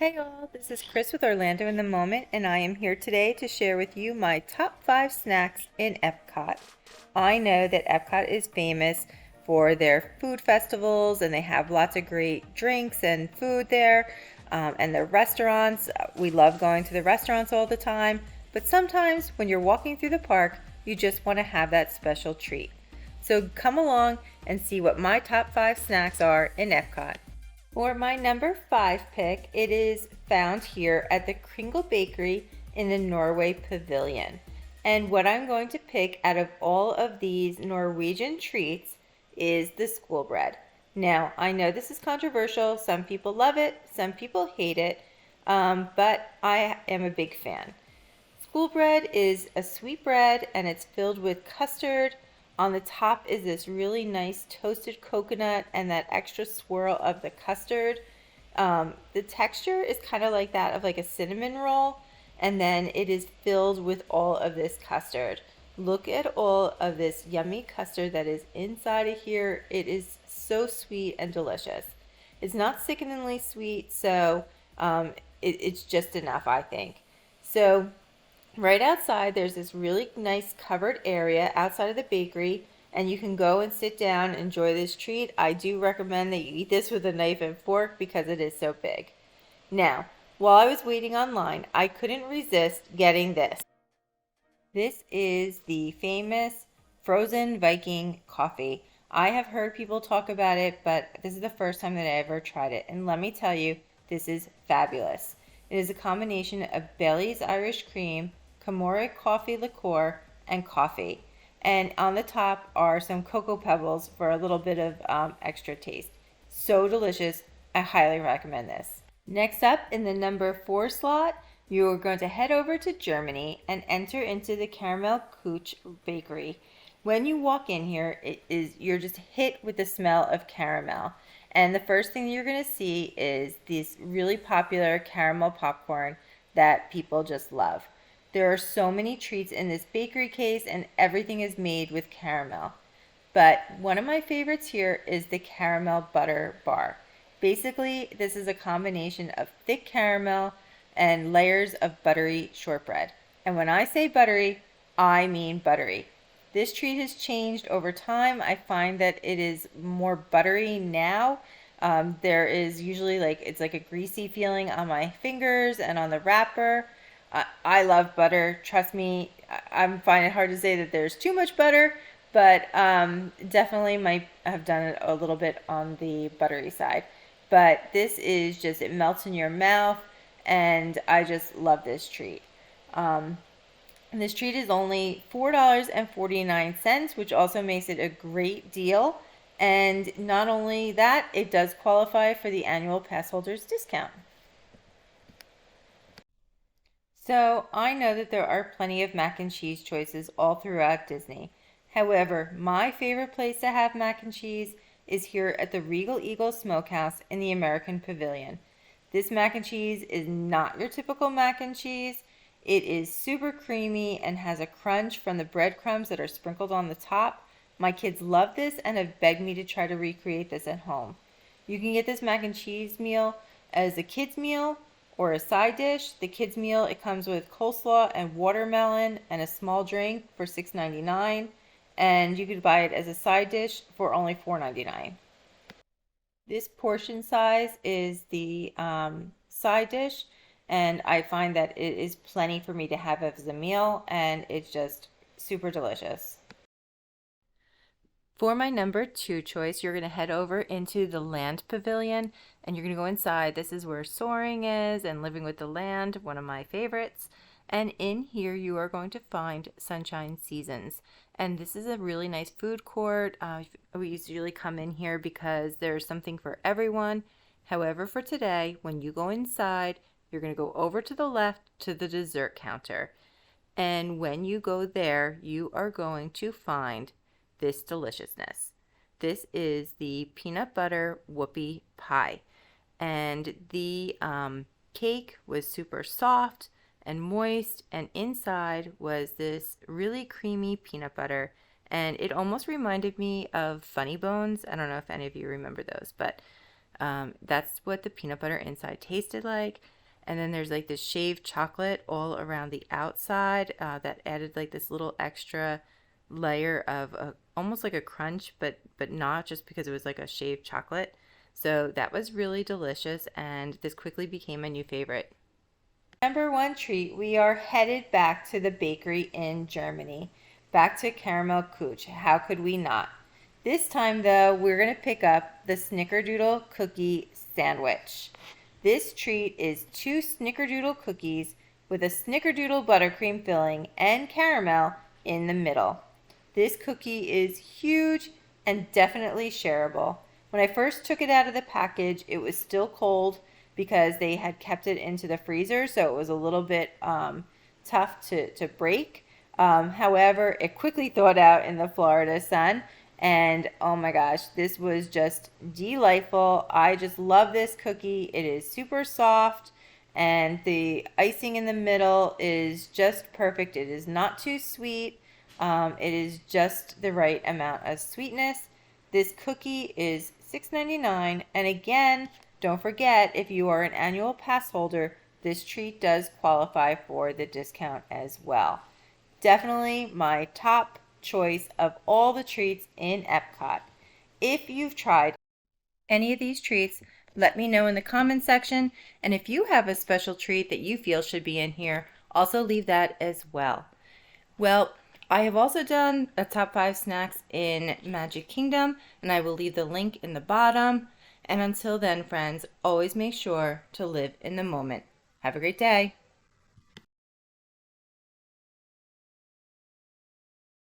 Hey all, this is Chris with Orlando in the Moment, and I am here today to share with you my top 5 snacks in Epcot. I know that Epcot is famous for their food festivals, and they have lots of great drinks and food there, and their restaurants. We love going to the restaurants all the time, but sometimes when you're walking through the park, you just want to have that special treat. So come along and see what my top 5 snacks are in Epcot. For my number 5 pick, it is found here at the Kringle Bakery in the Norway Pavilion. And what I'm going to pick out of all of these Norwegian treats is the school bread. Now, I know this is controversial. Some people love it, some people hate it, but I am a big fan. School bread is a sweet bread and it's filled with custard. On the top is this really nice toasted coconut and that extra swirl of the custard. The texture is kind of like that of like a cinnamon roll, and then it is filled with all of this custard. Look at all of this yummy custard that is inside of here. It is so sweet and delicious. It's not sickeningly sweet, so it's just enough, I think. So right outside, there's this really nice covered area outside of the bakery, and you can go and sit down and enjoy this treat. I do recommend that you eat this with a knife and fork because it is so big. Now, while I was waiting online, I couldn't resist getting this. This is the famous frozen Viking coffee. I have heard people talk about it, but this is the first time that I ever tried it. And let me tell you, this is fabulous. It is a combination of Bailey's Irish Cream, Kamori coffee liqueur, and coffee. And on the top are some cocoa pebbles for a little bit of extra taste. So delicious. I highly recommend this. Next up, in the number 4 slot, you are going to head over to Germany and enter into the Caramel Kuch Bakery. When you walk in here, you're just hit with the smell of caramel. And the first thing you're going to see is this really popular caramel popcorn that people just love. There are so many treats in this bakery case, and everything is made with caramel. But one of my favorites here is the caramel butter bar. Basically, this is a combination of thick caramel and layers of buttery shortbread. And when I say buttery, I mean buttery. This treat has changed over time. I find that it is more buttery now. There is usually it's like a greasy feeling on my fingers and on the wrapper. I love butter. Trust me, I'm finding it hard to say that there's too much butter, but definitely might have done it a little bit on the buttery side. But this is just, it melts in your mouth, and I just love this treat. And this treat is only $4.49, which also makes it a great deal. And not only that, it does qualify for the annual pass holders discount. So I know that there are plenty of mac and cheese choices all throughout Disney. However, my favorite place to have mac and cheese is here at the Regal Eagle Smokehouse in the American Pavilion. This mac and cheese is not your typical mac and cheese. It is super creamy and has a crunch from the breadcrumbs that are sprinkled on the top. My kids love this and have begged me to try to recreate this at home. You can get this mac and cheese meal as a kid's meal or a side dish. The kids meal, it comes with coleslaw and watermelon and a small drink for $6.99, and you could buy it as a side dish for only $4.99. This portion size is the side dish, and I find that it is plenty for me to have as a meal, and it's just super delicious. For my number 2 choice, you're going to head over into the Land Pavilion, and you're going to go inside. This is where Soaring is and Living with the Land, one of my favorites. And in here, you are going to find Sunshine Seasons. And this is a really nice food court. We usually come in here because there's something for everyone. However, for today, when you go inside, you're going to go over to the left to the dessert counter. And when you go there, you are going to find this deliciousness. This is the peanut butter whoopie pie. And the cake was super soft and moist, and inside was this really creamy peanut butter, and it almost reminded me of Funny Bones. I don't know if any of you remember those, but That's what the peanut butter inside tasted like. And then there's like this shaved chocolate all around the outside that added like this little extra layer of almost like a crunch, but not, just because it was like a shaved chocolate. So that was really delicious, and this quickly became a new favorite. Number one treat, we are headed back to the bakery in Germany, back to Caramel Cooch. How could we not? This time, though, we're going to pick up the Snickerdoodle cookie sandwich. This treat is 2 Snickerdoodle cookies with a Snickerdoodle buttercream filling and caramel in the middle. This cookie is huge and definitely shareable. When I first took it out of the package, it was still cold because they had kept it into the freezer, so it was a little bit tough to break. However, it quickly thawed out in the Florida sun, and oh my gosh, this was just delightful. I just love this cookie. It is super soft, and the icing in the middle is just perfect. It is not too sweet. It is just the right amount of sweetness. This cookie is $6.99, and again, don't forget, if you are an annual pass holder, this treat does qualify for the discount as well. Definitely my top choice of all the treats in Epcot. If you've tried any of these treats, let me know in the comment section, and if you have a special treat that you feel should be in here, also leave that as well. Well, I have also done a top 5 snacks in Magic Kingdom, and I will leave the link in the bottom. And until then, friends, always make sure to live in the moment. Have a great day.